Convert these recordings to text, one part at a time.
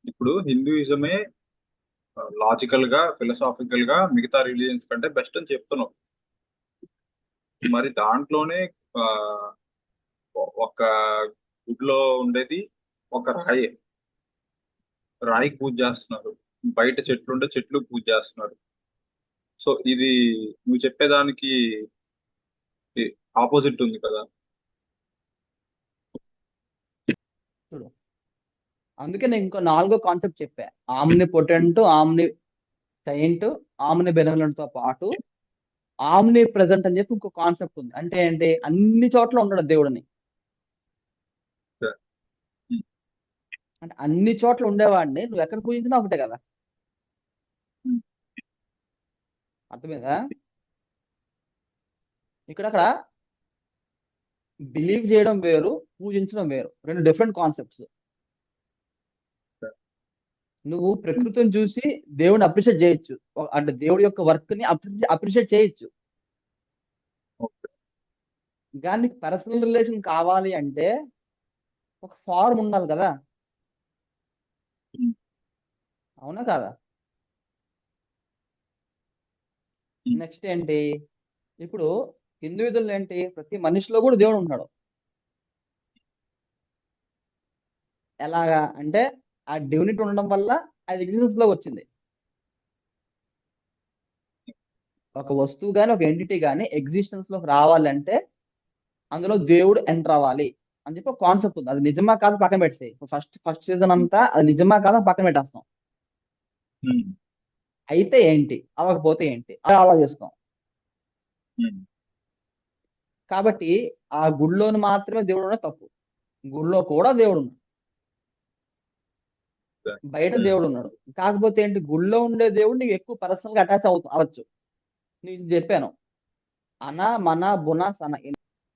ఇప్పుడు హిందూయిజమే లాజికల్ గా ఫిలసాఫికల్ గా మిగతా రిలీజియన్స్ కంటే బెస్ట్ అని చెప్తున్నావు. మరి దాంట్లోనే ఆ, ఒక గుడిలో ఉండేది ఒక రాయే. రాయికి పూజ చేస్తున్నారు. బయట చెట్లు ఉంటే చెట్లు పూజ చేస్తున్నారు. సో ఇది నువ్వు చెప్పేదానికి ఆపోజిట్ ఉంది కదా. చూడు, అందుకే నేను ఇంకో నాలుగో కాన్సెప్ట్ చెప్పా. Omnipotent, omniscient, omnibenevolent తో పాటు ఆమ్ని ప్రెసెంట్ అని చెప్పి ఇంకో కాన్సెప్ట్ ఉంది. అంటే ఏంటి? అన్ని చోట్ల ఉండడు దేవుడిని. అంటే అన్ని చోట్ల ఉండేవాడిని నువ్వు ఎక్కడ పూజించినా ఒకటే కదా. అర్థమైందా? ఇక్కడ బిలీవ్ చేయడం వేరు, పూజించడం వేరు, రెండు డిఫరెంట్ కాన్సెప్ట్స్. నువ్వు ప్రకృతిని చూసి దేవుడిని అప్రిషియేట్ చేయొచ్చు, అంటే దేవుడి యొక్క వర్క్ ని అప్రిషియేట్ చేయొచ్చు. కానీ పర్సనల్ రిలేషన్ కావాలి అంటే ఒక ఫార్మ్ ఉండాలి కదా. అవునా కాదా? నెక్స్ట్ ఏంటి? ఇప్పుడు హిందూయిజంలో ఏంటి? ప్రతి మనిషిలో కూడా దేవుడు ఉన్నాడు. ఎలాగా అంటే ఆ డివినిటీ ఉండడం వల్ల అది ఎగ్జిస్టెన్స్ లోకి వచ్చింది. ఒక వస్తువు గాని ఒక ఎంటిటీ గాని ఎగ్జిస్టెన్స్ లోకి రావాలంటే అందులో దేవుడు ఎంటర్ అవ్వాలి అని చెప్పి ఒక కాన్సెప్ట్ ఉంది. అది నిజమా కాదు పక్కన పెట్టేసి, ఫస్ట్ ఫస్ట్ సీజన్ అంతా అది నిజమా కాదు అని పక్కన పెట్టేస్తాం. అయితే ఏంటి, అవ్వకపోతే ఏంటి, అలా ఆలోచిస్తాం. కాబట్టి ఆ గుడిలోని మాత్రమే దేవుడు ఉన్న తప్పు. గుడిలో కూడా దేవుడు ఉన్నాడు, బయట దేవుడు ఉన్నాడు. కాకపోతే ఏంటి, గుడిలో ఉండే దేవుడు నీకు ఎక్కువ పర్సనల్ గా అటాచ్ అవ్వచ్చు. నేను చెప్పాను, అన మన బున సన,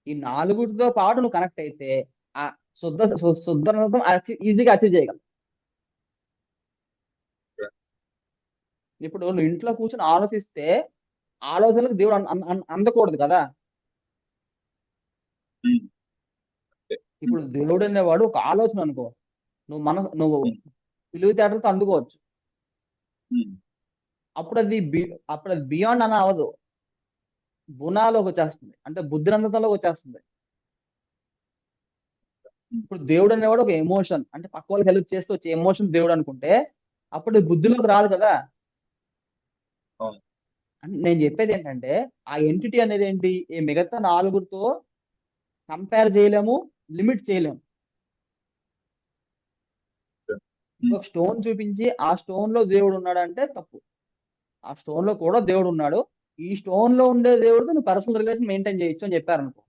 ఈ నాలుగుతో పాటు నువ్వు కనెక్ట్ అయితే ఆ శుద్ధ ఈజీగా అచీవ్ చేయగలవు. ఇప్పుడు నువ్వు ఇంట్లో కూర్చొని ఆలోచిస్తే ఆలోచనలకు దేవుడు అందకూడదు కదా. ఇప్పుడు దేవుడు అనేవాడు ఒక ఆలోచన అనుకో, నువ్వు తెలివితేటలతో అందుకోవచ్చు. అప్పుడు అది అప్పుడు అది బియాండ్ అని అవదు, గుణాలోకి వచ్చేస్తుంది, అంటే బుద్ధిరంతంలోకి వచ్చేస్తుంది. ఇప్పుడు దేవుడు అనేవాడు ఒక ఎమోషన్, అంటే పక్క వాళ్ళకి హెల్ప్ చేస్తూ వచ్చే ఎమోషన్ దేవుడు అనుకుంటే అప్పుడు బుద్ధిలోకి రాదు కదా. అంటే నేను చెప్పేది ఏంటంటే ఆ ఎంటిటీ అనేది ఏంటి, ఈ మిగతా నాలుగురితో కంపేర్ చేయలేము, లిమిట్ చేయలేము. ఒక స్టోన్ చూపించి ఆ స్టోన్ లో దేవుడు ఉన్నాడు అంటే తప్పు. ఆ స్టోన్ లో కూడా దేవుడు ఉన్నాడు, ఈ స్టోన్ లో ఉండే దేవుడితో నువ్వు పర్సనల్ రిలేషన్ మెయింటైన్ చేయొచ్చు అని చెప్పారనుకో,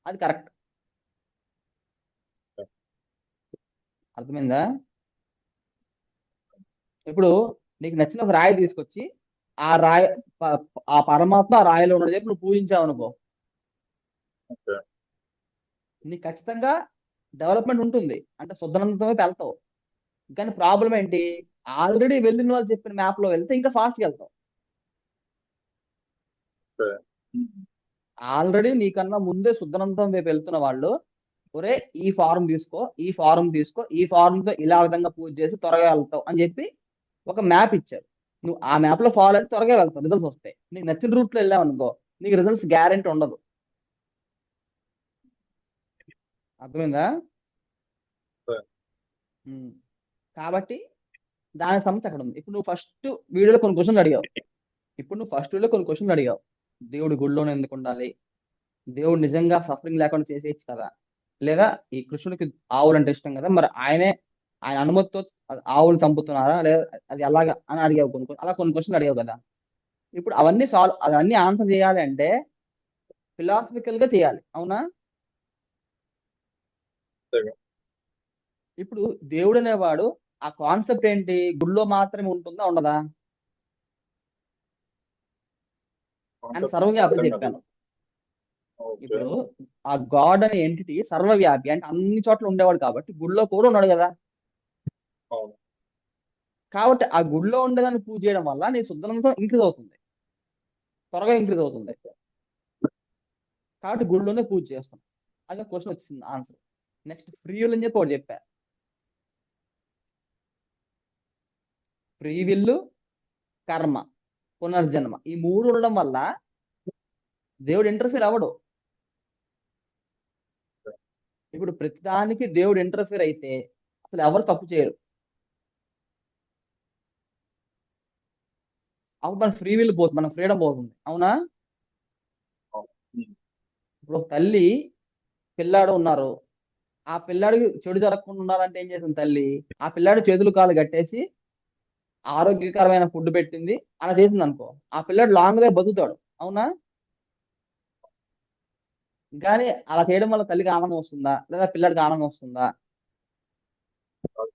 అది కరెక్ట్. అర్థమైందా? ఇప్పుడు నీకు నచ్చిన ఒక రాయి తీసుకొచ్చి ఆ రాయి ఆ పరమాత్మ ఆ రాయిలో ఉన్నది చెప్పి నువ్వు పూజించావు అనుకో, నీకు ఖచ్చితంగా డెవలప్మెంట్ ఉంటుంది, అంటే శుద్ధనందమే వెళ్తావు. కానీ ప్రాబ్లం ఏంటి, ఆల్రెడీ వెళ్ళిన వాళ్ళు చెప్పిన మ్యాప్ లో వెళ్తే ఇంకా ఫాస్ట్గా వెళ్తావు. ఆల్రెడీ నీకన్నా ముందే శుద్ధనందం వైపు వెళ్తున్న వాళ్ళు, ఒరే ఈ ఫారం తీసుకో, ఈ ఫారం తీసుకో, ఈ ఫారం తో ఇలా విధంగా పూజ చేసి త్వరగా వెళ్తావు అని చెప్పి ఒక మ్యాప్ ఇచ్చారు. నువ్వు ఆ మ్యాప్ లో ఫాలో అయితే త్వరగా వెళ్తావు, రిజల్ట్స్ వస్తాయి. నీకు నచ్చిన రూట్ లో వెళ్ళావు అనుకో, నీకు రిజల్ట్స్ గ్యారెంటీ ఉండదు. అర్థమైందా? ఉమ్. కాబట్టి దాని సమస్య అక్కడ ఉంది. ఇప్పుడు నువ్వు ఫస్ట్ వీడియోలో కొన్ని క్వశ్చన్లు అడిగావు. దేవుడు గుడిలోనే ఎందుకు ఉండాలి, దేవుడు నిజంగా సఫరింగ్ లేకుండా చేసేయచ్చు కదా, లేదా ఈ కృష్ణుడికి ఆవులు అంటే ఇష్టం కదా, మరి ఆయన అనుమతితో ఆవులు చంపుతున్నారా లేదా, అది ఎలాగా అని అడిగావు. అలా కొన్ని క్వశ్చన్లు అడిగావు కదా. ఇప్పుడు అవన్నీ ఆన్సర్ చేయాలి అంటే ఫిలాసఫికల్ గా చేయాలి, అవునా? ఇప్పుడు దేవుడు అనేవాడు ఆ కాన్సెప్ట్ ఏంటి, గుడిలో మాత్రమే ఉంటుందా ఉండదా అని సర్వవ్యాపి చెప్పాను. ఇప్పుడు ఆ గాడ్ అనే ఎంటిటీ సర్వవ్యాపి, అంటే అన్ని చోట్ల ఉండేవాడు కాబట్టి గుడిలో కూడా ఉన్నాడు కదా. కాబట్టి ఆ గుడిలో ఉండేదాన్ని పూజ చేయడం వల్ల నీ శుద్ధనంతో ఇంక్రీజ్ అవుతుంది, త్వరగా ఇంక్రీజ్ అవుతుంది. కాబట్టి గుడిలోనే పూజ చేస్తాం. అదే క్వశ్చన్ వచ్చింది ఆన్సర్. నెక్స్ట్ ఫ్రీ విల్ అని చెప్పి ఒకటి చెప్పా. ఫ్రీ విల్, కర్మ, పునర్జన్మ, ఈ మూడు ఉండడం వల్ల దేవుడు ఇంటర్ఫీర్ అవ్వడు. ఇప్పుడు ప్రతిదానికి దేవుడు ఇంటర్ఫీర్ అయితే అసలు ఎవరు తప్పు చేయరు. అప్పుడు మన ఫ్రీ విల్ పోతుంది, మన ఫ్రీడమ్ పోతుంది. అవునా? ఇప్పుడు ఒక తల్లి పిల్లాడు ఉన్నారు, ఆ పిల్లాడికి చెడు జరగకుండా ఉండాలంటే ఏం చేసింది తల్లి? ఆ పిల్లాడి చేతులు కాళ్ళు కట్టేసి ఆరోగ్యకరమైన ఫుడ్ పెట్టింది, అలా చేసింది అనుకో, ఆ పిల్లాడు లాంగ్ గా బతుకుతాడు. అవునా? కానీ అలా చేయడం వల్ల తల్లికి ఆనందం వస్తుందా, లేదా పిల్లాడికి ఆనందం వస్తుందా?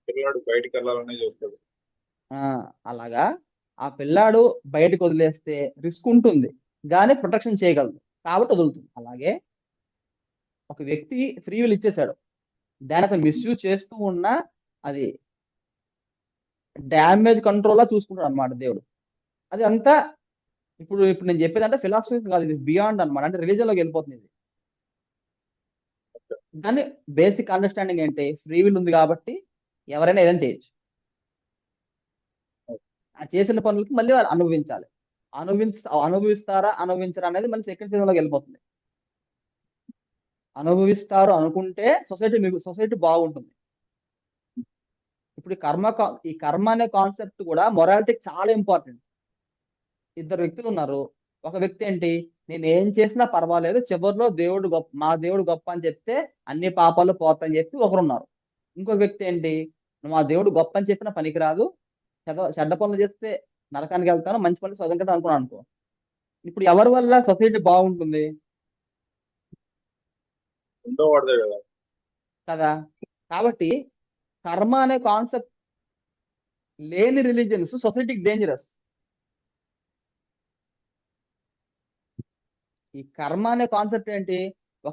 పిల్లాడు బయటికి వెళ్ళాలనే చూస్తాడు. ఆ అలాగా ఆ పిల్లాడు బయటకు వదిలేస్తే రిస్క్ ఉంటుంది, కానీ ప్రొటెక్షన్ చేయగలదు కాబట్టి వదులుతుంది. అలాగే ఒక వ్యక్తి ఫ్రీ విల్ ఇచ్చేశాడు, దాని అతను మిస్యూజ్ చేస్తూ ఉన్నా అది డ్యామేజ్ కంట్రోల్ చూసుకుంటాడు అనమాట దేవుడు. అది అంతా ఇప్పుడు ఇప్పుడు నేను చెప్పేది అంటే ఫిలాసఫీ కాదు, ఇది బియాండ్ అనమాట, అంటే రిలీజన్ లోకి వెళ్ళిపోతుంది ఇది. కానీ బేసిక్ అండర్స్టాండింగ్ ఏంటి? ఫ్రీ విల్ ఉంది కాబట్టి ఎవరైనా ఏదైనా చేయొచ్చు. ఆ చేసిన పనులకి మళ్ళీ వాళ్ళు అనుభవించాలి. అనుభవిస్తారా అనుభవించరా అనేది మళ్ళీ సెకండ్ సీజన్ లోకి వెళ్ళిపోతుంది. అనుభవిస్తారు అనుకుంటే సొసైటీ బాగుంటుంది. ఇప్పుడు ఈ కర్మ అనే కాన్సెప్ట్ కూడా మొరాలిటీకి చాలా ఇంపార్టెంట్. ఇద్దరు వ్యక్తులు ఉన్నారు, ఒక వ్యక్తి ఏంటి, నేను ఏం చేసినా పర్వాలేదు, చివరిలో దేవుడు గొప్ప, మా దేవుడు గొప్ప అని చెప్తే అన్ని పాపాలు పోతాయని చెప్పి ఒకరున్నారు. ఇంకొక వ్యక్తి ఏంటి, మా దేవుడు గొప్ప అని చెప్పినా పనికిరాదు, చెడ్డ పనులు చేస్తే నరకానికి వెళ్తాను, మంచి పనులు స్వర్గంకి అనుకున్నాను అనుకో. ఇప్పుడు ఎవరి వల్ల సొసైటీ బాగుంటుంది? రెండో వాడిదే కదా. కదా. కాబట్టి కర్మ అనే కాన్సెప్ట్ లేని రిలీజియన్స్ సొసైటీకి డేంజరస్. ఈ కర్మ అనే కాన్సెప్ట్ ఏంటి? ఇప్పుడు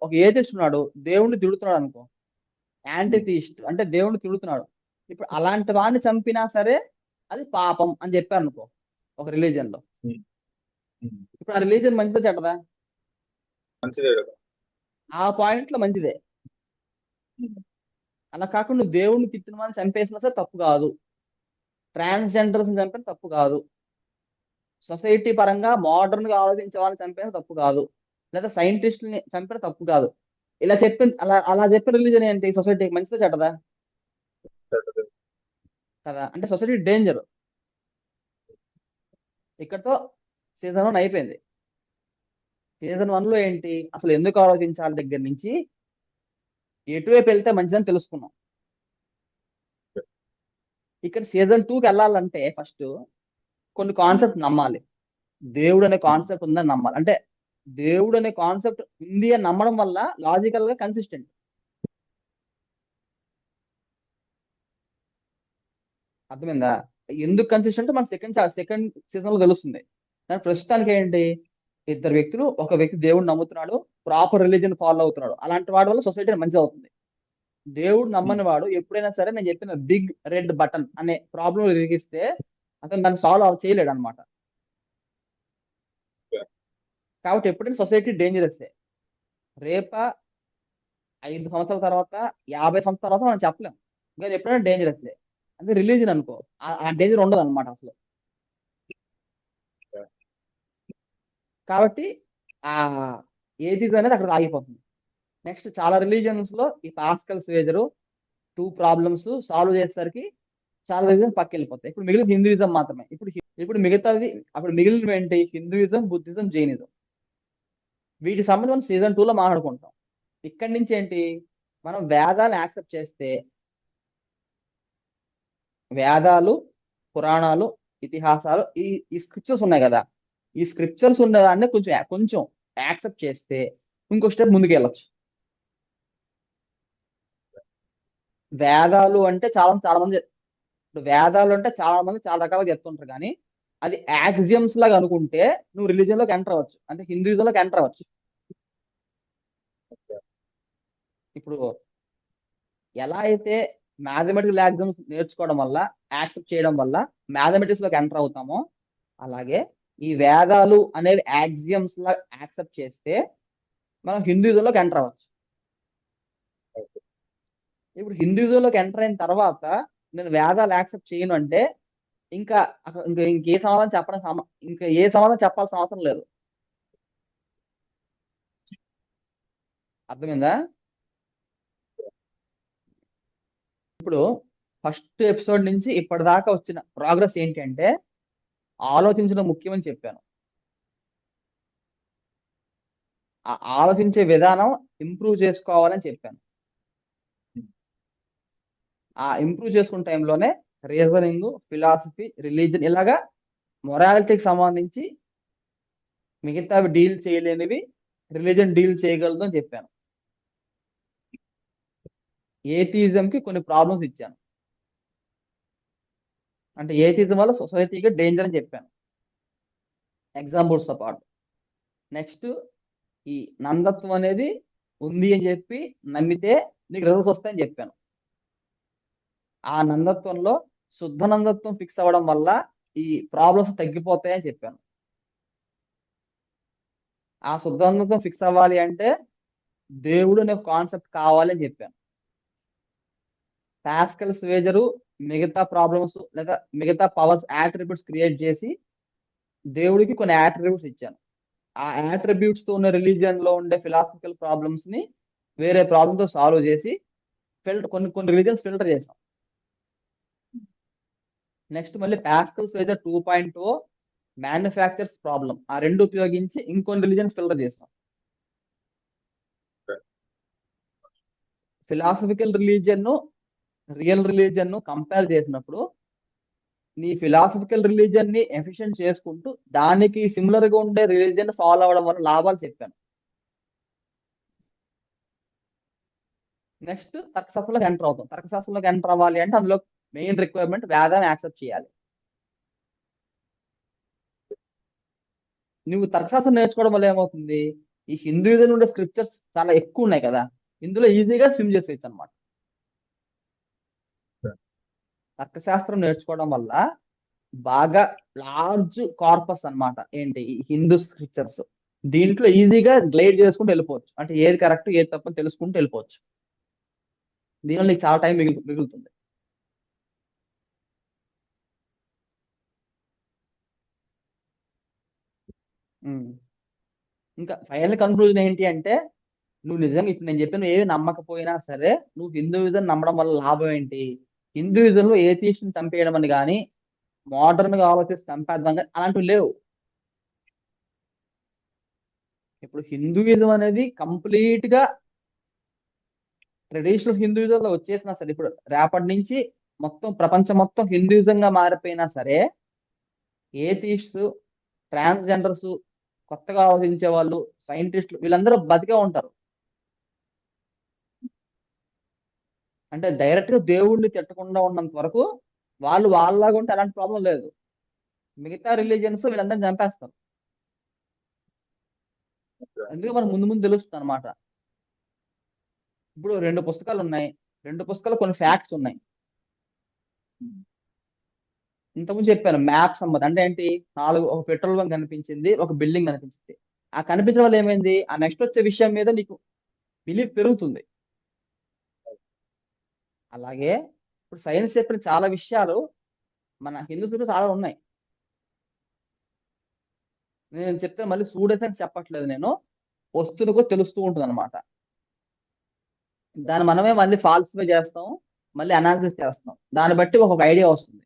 ఒక ఏథిస్ట్ ఉన్నాడు, దేవుణ్ణి తిడుతున్నాడు అనుకో, యాంటీ థీస్ట్ అంటే దేవుణ్ణి తిడుతున్నాడు. ఇప్పుడు అలాంటి వాడిని చంపినా సరే అది పాపం అని చెప్పారు అనుకో ఒక రిలీజియన్ లో. ఇప్పుడు ఆ రిలీజియన్ మంచిదా చెడ్డదా? మంచిదే కదా. ఆ పాయింట్ లో మంచిదే. అలా కాకుండా నువ్వు దేవుణ్ణి తిట్టిన వాళ్ళని చంపేసినా సరే తప్పు కాదు, ట్రాన్స్జెండర్స్ చంపిన తప్పు కాదు, సొసైటీ పరంగా మోడర్న్ గా ఆలోచించే వాళ్ళని చంపిన తప్పు కాదు, లేదా సైంటిస్టుల్ని చంపిన తప్పు కాదు. అలా చెప్పిన రిలీజన్ ఏంటి? సొసైటీకి మంచిదా చెడ్డదా? కదా. అంటే సొసైటీ డేంజర్. ఇక్కడతో సీజన్ 1 అయిపోయింది. సీజన్ 1 లో ఏంటి, అసలు ఎందుకు ఆలోచించాలి దగ్గర నుంచి ఎటువైపు వెళ్తే మంచిదని తెలుసుకున్నాం. ఇక్కడ సీజన్ 2కి వెళ్ళాలంటే ఫస్ట్ కొన్ని కాన్సెప్ట్ నమ్మాలి. దేవుడు అనే కాన్సెప్ట్ ఉందని నమ్మాలి. అంటే దేవుడు అనే కాన్సెప్ట్ ఉంది అని నమ్మడం వల్ల లాజికల్ గా కన్సిస్టెంట్. అర్థమైందా? ఎందుకు కన్సిస్టెంట్ మన సెకండ్ సీజన్ లో తెలుస్తుంది. కానీ ప్రస్తుతానికి ఏంటి, ఇద్దరు వ్యక్తులు, ఒక వ్యక్తి దేవుడు నమ్ముతున్నాడు, ప్రాపర్ రిలీజన్ ఫాలో అవుతున్నాడు, అలాంటి వాడి వల్ల సొసైటీ మంచిగా అవుతుంది. దేవుడు నమ్మని వాడు ఎప్పుడైనా సరే నేను చెప్పిన బిగ్ రెడ్ బటన్ అనే ప్రాబ్లం ఇరిగిస్తే అతను దాన్ని సాల్వ్ చేయలేడు అనమాట. కాబట్టి ఎప్పుడైనా సొసైటీ డేంజరస్. రేప 5 సంవత్సరాల తర్వాత, 50 సంవత్సరాల తర్వాత మనం చెప్పలేం, కానీ ఎప్పుడైనా డేంజరస్. అదే రిలీజన్ అనుకో, ఆ డేంజర్ ఉండదు అనమాట అసలు. కాబట్టి ఆ ఏథిజం అనేది అక్కడ ఆగిపోతుంది. నెక్స్ట్ చాలా రిలీజియన్స్ లో ఈ పాస్కల్ స్వేజరు 2 ప్రాబ్లమ్స్ సాల్వ్ చేసేసరికి చాలా రిలీజన్ పక్క వెళ్ళిపోతాయి. ఇప్పుడు మిగిలిన హిందూయిజం మాత్రమే. ఇప్పుడు మిగతాది అప్పుడు మిగిలిన ఏంటి, హిందూయిజం, బుద్ధిజం, జైనిజం. వీటికి సంబంధించి సీజన్ 2 లో మాట్లాడుకుంటాం. ఇక్కడి నుంచి ఏంటి, మనం వేదాలు యాక్సెప్ట్ చేస్తే, వేదాలు, పురాణాలు, ఇతిహాసాలు, ఈ స్క్రిప్చర్స్ ఉన్నాయి కదా, ఈ స్క్రిప్చర్స్ ఉన్నదాన్ని కొంచెం యాక్సెప్ట్ చేస్తే ఇంకో స్టెప్ ముందుకు వెళ్ళచ్చు. వేదాలు అంటే చాలా మంది, ఇప్పుడు వేదాలు అంటే చాలా మంది చాలా రకాలుగా చెప్తుంటారు, కానీ అది యాక్సియమ్స్ లాగా అనుకుంటే నువ్వు రిలీజియన్ లోకి ఎంటర్ అవ్వచ్చు, అంటే హిందూయిజం లోకి ఎంటర్ అవ్వచ్చు. ఇప్పుడు ఎలా అయితే మ్యాథమెటికల్ యాక్సియమ్స్ నేర్చుకోవడం వల్ల, యాక్సెప్ట్ చేయడం వల్ల మ్యాథమెటిక్స్ లోకి ఎంటర్ అవుతామో, అలాగే ఈ వేదాలు అనేవి యాక్సియమ్స్ లా యాక్సెప్ట్ చేస్తే మనం హిందూయిజంలోకి ఎంటర్ అవ్వచ్చు. ఇప్పుడు హిందూయిజంలోకి ఎంటర్ అయిన తర్వాత నేను వేదాలు యాక్సెప్ట్ చేయను అంటే ఇంకా ఇంకే సమాధానం చెప్పడం ఇంకా ఏ సమాధానం చెప్పాల్సిన అవసరం లేదు. అర్థమైందా? ఇప్పుడు ఫస్ట్ ఎపిసోడ్ నుంచి ఇప్పటిదాకా వచ్చిన ప్రోగ్రెస్ ఏంటి అంటే ఆలోచించడం ముఖ్యమని చెప్పాను. ఆ ఆలోచించే విధానం ఇంప్రూవ్ చేసుకోవాలని చెప్పాను. ఆ ఇంప్రూవ్ చేసుకున్న టైంలోనే రీజనింగ్, ఫిలాసఫీ, రిలీజన్ ఇలాగా మొరాలిటీకి సంబంధించి మిగతావి డీల్ చేయలేనివి రిలీజన్ డీల్ చేయగలదు అని చెప్పాను. ఏథిజం కి కొన్ని ప్రాబ్లమ్స్ ఇచ్చాను. అంటే ఏథిజం వల్ల సొసైటీకి డేంజర్ అని చెప్పాను, ఎగ్జాంపుల్స్ తో పాటు. నెక్స్ట్, ఈ నందత్వం అనేది ఉంది అని చెప్పి నమ్మితే నీకు రిజల్ట్స్ వస్తాయని చెప్పాను. ఆ నందత్వంలో శుద్ధ నందత్వం ఫిక్స్ అవ్వడం వల్ల ఈ ప్రాబ్లమ్స్ తగ్గిపోతాయని చెప్పాను. ఆ శుద్ధ నందత్వం ఫిక్స్ అవ్వాలి అంటే దేవుడు అనే కాన్సెప్ట్ కావాలని చెప్పాను. పాస్కల్ స్వేజరు మిగతా ప్రాబ్లమ్స్ లేదా మిగతా పవర్స్ యాట్రిబ్యూట్స్ క్రియేట్ చేసి దేవుడికి కొన్ని యాట్రిబ్యూట్స్ ఇచ్చాను. ఆ యాట్రిబ్యూట్స్ తో ఉన్న రిలీజియన్ లో ఉండే ఫిలాసఫికల్ ప్రాబ్లమ్స్ ని వేరే ప్రాబ్లమ్ తో సాల్వ్ చేసి కొన్ని రిలీజియన్స్ ఫిల్టర్ చేసాం. నెక్స్ట్ మళ్ళీ పాస్కల్ స్వేజర్ 2.0 మ్యానుఫ్యాక్చర్స్ ప్రాబ్లం, ఆ రెండు ఉపయోగించి ఇంకొన్ని రిలీజియన్స్ ఫిల్టర్ చేసాం. Philosophical religion real religion compare చేసినప్పుడు నీ ఫిలాసఫికల్ రిలీజియన్ ని ఎఫిషియెంట్ చేసుకుంటూ దానికి సిమిలర్ గా ఉండే రిలీజియన్ ఫాలో అవడం వల్ల లాభాలు చెప్పాను. నెక్స్ట్ తర్కశాస్త్రంలోకి ఎంటర్ అవుతాం. తర్కశాస్త్రంలోకి ఎంటర్ అవ్వాలి అంటే అందులో మెయిన్ రిక్వైర్మెంట్ వేదాన్ని యాక్సెప్ట్ చేయాలి. నువ్వు తర్కశాస్త్రం నేర్చుకోవడం వల్ల ఏమవుతుంది, ఈ హిందూయిజం ఉండే స్క్రిప్చర్స్ చాలా ఎక్కువ ఉన్నాయి కదా, ఇందులో ఈజీగా స్విమ్ చేసేయచ్చు అనమాట. తర్కశాస్త్రం నేర్చుకోవడం వల్ల బాగా లార్జ్ కార్పస్ అన్నమాట ఏంటి ఈ హిందూ స్క్రిప్చర్స్, దీంట్లో ఈజీగా గ్లైడ్ చేసుకుంటూ వెళ్ళిపోవచ్చు. అంటే ఏది కరెక్ట్ ఏది తప్పని తెలుసుకుంటూ వెళ్ళిపోవచ్చు. దీనివల్ల నీకు చాలా టైం మిగులుతుంది. ఉమ్. ఇంకా ఫైనల్ కన్క్లూజన్ ఏంటి అంటే నువ్వు నిజంగా ఇప్పుడు నేను చెప్పిన ఏవి నమ్మకపోయినా సరే నువ్వు హిందూయిజం నమ్మడం వల్ల లాభం ఏంటి? హిందూయిజంలో ఏథీస్ట్ని చంపేయడం అని కానీ మోడర్న్ గా ఆలోచిస్తే చంపేద్దాం కానీ అలాంటివి లేవు. ఇప్పుడు హిందూయిజం అనేది కంప్లీట్ గా ట్రెడిషనల్ హిందూయిజంలో వచ్చేసినా సరే ఇప్పుడు రేపటి నుంచి మొత్తం ప్రపంచం మొత్తం హిందూయిజంగా మారిపోయినా సరే ఏథీస్ట్స్, ట్రాన్స్జెండర్స్, కొత్తగా ఆలోచించే వాళ్ళు, సైంటిస్టులు వీళ్ళందరూ బతికే ఉంటారు. అంటే డైరెక్ట్ గా దేవుడిని తిట్టకుండా ఉన్నంత వరకు వాళ్ళు వాళ్ళలాగా ఉంటే అలాంటి ప్రాబ్లం లేదు. మిగతా రిలీజియన్స్ వీళ్ళందరినీ చంపేస్తారు. అందుకే మనకు ముందు ముందు తెలుస్తుంది అనమాట. ఇప్పుడు రెండు పుస్తకాలు ఉన్నాయి, రెండు పుస్తకాలు కొన్ని ఫ్యాక్ట్స్ ఉన్నాయి. ఇంతకుముందు చెప్పాను మ్యాప్స్ అమ్మది అంటే ఏంటి, ఒక పెట్రోల్ బంక్ కనిపించింది, ఒక బిల్డింగ్ కనిపించింది. ఆ కనిపించడం వల్ల ఏమైంది, ఆ నెక్స్ట్ వచ్చే విషయం మీద నీకు బిలీఫ్ పెరుగుతుంది. అలాగే ఇప్పుడు సైన్స్ చెప్పిన చాలా విషయాలు మన హిందూ చుట్టూ చాలా ఉన్నాయి. నేను చెప్తే మళ్ళీ సూడెన్స్ చెప్పట్లేదు, నేను వస్తువుకు తెలుస్తూ ఉంటుంది అనమాట. దాన్ని మనమే మళ్ళీ ఫాల్సిఫై చేస్తాం, మళ్ళీ అనాలిసిస్ చేస్తాం, దాన్ని బట్టి ఒక ఐడియా వస్తుంది.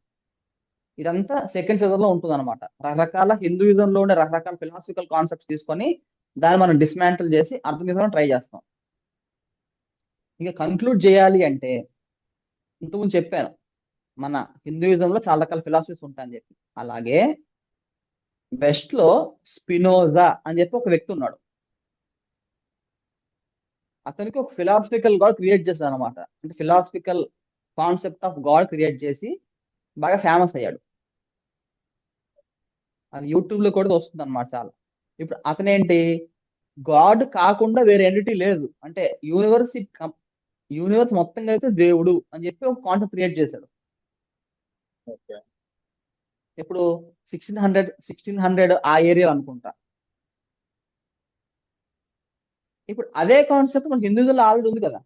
ఇదంతా సెకండ్ సీజన్ లో ఉంటుంది అనమాట. రకరకాల హిందూయిజంలో ఉండే రకరకాల ఫిలాసఫికల్ కాన్సెప్ట్స్ తీసుకొని దాన్ని మనం డిస్మాంటిల్ చేసి అర్థం చేసుకోవడం ట్రై చేస్తాం. ఇంకా కన్క్లూడ్ చేయాలి అంటే ఇంతకుముందు చెప్పాను మన హిందూయిజంలో చాలా రకాల ఫిలాసఫీస్ ఉంటాయని చెప్పి. అలాగే వెస్ట్ లో స్పినోజా అని చెప్పి ఒక వ్యక్తి ఉన్నాడు. అతనికి ఒక ఫిలాసఫికల్ గాడ్ క్రియేట్ చేశాడు అనమాట. అంటే philosophical concept of God create చేసి బాగా ఫేమస్ అయ్యాడు. అది యూట్యూబ్ లో కూడా వస్తుంది అనమాట చాలా. ఇప్పుడు అతనేంటి, గాడ్ కాకుండా వేరే ఎంటిటీ లేదు, అంటే యూనివర్స్ మొత్తంగా అయితే దేవుడు అని చెప్పి ఒక కాన్సెప్ట్ క్రియేట్ చేశాడు. ఓకే. ఇప్పుడు 1600 ఆ ఏరియా అనుకుంటా. ఇప్పుడు అదే కాన్సెప్ట్ మన హిందూజంలో ఆల్రెడీ ఉంది కదా.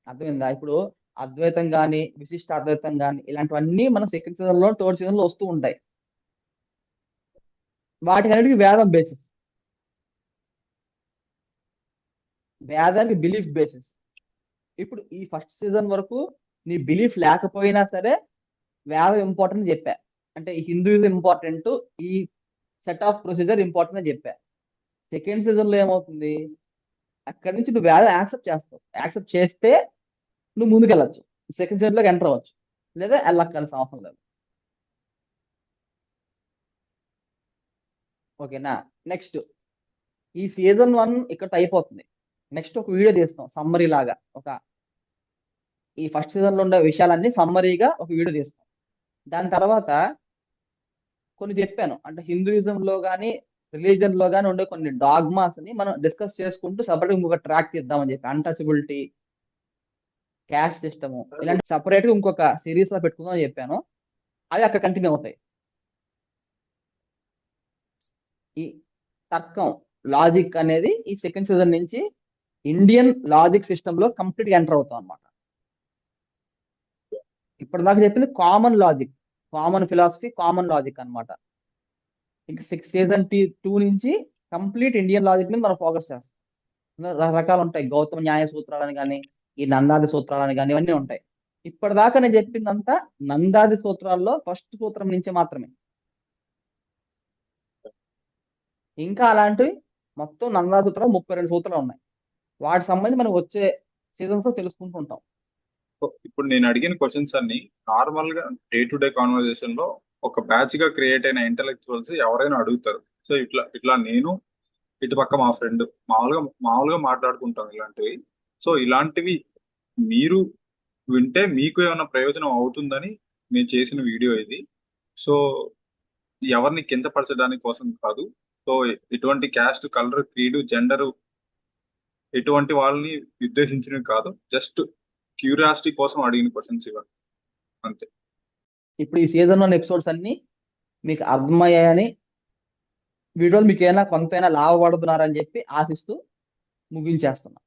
అర్థమైందా? ఇప్పుడు అద్వైతం కానీ విశిష్ట అద్వైతం కానీ ఇలాంటివన్నీ మన సెకండ్ సీజన్ లో థర్డ్ సీజన్ లో వస్తూ ఉంటాయి. వాటికి అన్నిటికీ వేదం బేసిస్, వేదానికి బిలీఫ్ బేసిస్. ఇప్పుడు ఈ ఫస్ట్ సీజన్ వరకు నీ బిలీఫ్ లేకపోయినా సరే వేదం ఇంపార్టెంట్ చెప్పా, అంటే ఈ హిందూయిజం ఇంపార్టెంట్, ఈ సెట్ ఆఫ్ ప్రొసీజర్ ఇంపార్టెంట్ అని చెప్పా. సెకండ్ సీజన్ లో ఏమవుతుంది, అక్కడి నుంచి నువ్వు వేదం యాక్సెప్ట్ చేస్తావు, యాక్సెప్ట్ చేస్తే నువ్వు ముందుకు వెళ్ళచ్చు, సెకండ్ సీజన్ లోకి ఎంటర్ అవ్వచ్చు, లేదా వెళ్ళక్కర్సిన అవసరం లేదు. ఓకేనా? నెక్స్ట్ ఈ సీజన్ 1 ఇక్కడ అయిపోతుంది. నెక్స్ట్ ఒక వీడియో తీస్తాం సమ్మరీ లాగా, ఒక ఈ ఫస్ట్ సీజన్ లో ఉండే విషయాలన్నీ సమ్మరీగా ఒక వీడియో తీస్తాం. దాని తర్వాత కొన్ని చెప్పాను, అంటే హిందూయిజం లో కానీ రిలీజన్ లో కానీ ఉండే కొన్ని డాగ్మాస్ ని మనం డిస్కస్ చేసుకుంటూ సపరేట్ ఇంకొక ట్రాక్ తీద్దామని చెప్పి, అన్టచబిలిటీ, క్యాస్ట్ సిస్టమ్, ఇలాంటి సపరేట్ గా ఇంకొక సిరీస్ లో పెట్టుకుందాం అని చెప్పాను. అవి అక్కడ కంటిన్యూ అవుతాయి. ఈ తర్కం, లాజిక్ అనేది ఈ సెకండ్ సీజన్ నుంచి ఇండియన్ లాజిక్ సిస్టమ్ లో కంప్లీట్ గా ఎంటర్ అవుతాం అనమాట. ఇప్పటిదాకా చెప్పింది common logic, common philosophy, common logic అన్నమాట. ఇంకా సీజన్ 2 నుంచి కంప్లీట్ ఇండియన్ లాజిక్ మీద మనం ఫోకస్ చేస్తాం. రకరకాలు ఉంటాయి, గౌతమ న్యాయ సూత్రాలని కానీ ఈ నందాది సూత్రాలని కానీ ఇవన్నీ ఉంటాయి. ఇప్పటిదాకా నేను చెప్పిందంతా నందాది సూత్రాల్లో ఫస్ట్ సూత్రం నుంచి మాత్రమే. ఇంకా అలాంటివి మొత్తం నందాది సూత్రాలు 32 సూత్రాలు ఉన్నాయి. వాటికి సంబంధించి మనం వచ్చే సీజన్స్ లో తెలుసుకుంటూ ఉంటాం. ఇప్పుడు నేను అడిగిన క్వశ్చన్స్ అన్ని నార్మల్ గా డే టు డే కాన్వర్జేషన్ లో ఒక బ్యాచ్ గా క్రియేట్ అయిన ఇంటెలెక్చువల్స్ ఎవరైనా అడుగుతారు. సో ఇట్లా ఇట్లా నేను ఇటుపక్క మా ఫ్రెండ్ మామూలుగా మాట్లాడుకుంటాం ఇలాంటివి. సో ఇలాంటివి మీరు వింటే మీకు ఏమైనా ప్రయోజనం అవుతుందని నేను చేసిన వీడియో ఇది. సో ఎవరిని కిందపరచడానికి కోసం కాదు. సో ఎటువంటి క్యాస్ట్, కలర్, క్రీడు, జెండరు ఎటువంటి వాళ్ళని ఉద్దేశించినవి కాదు. జస్ట్ క్యూరియాసిటీ కోసం అడిగిన క్వశ్చన్స్ ఇవ్వండి అంతే. ఇప్పుడు ఈ సీజన్ 1 ఎపిసోడ్స్ అన్ని మీకు అర్థమయ్యాయని, వీడియోలు మీకు ఏమైనా కొంతైనా లాభపడుతున్నారని చెప్పి ఆశిస్తూ ముగించేస్తున్నా.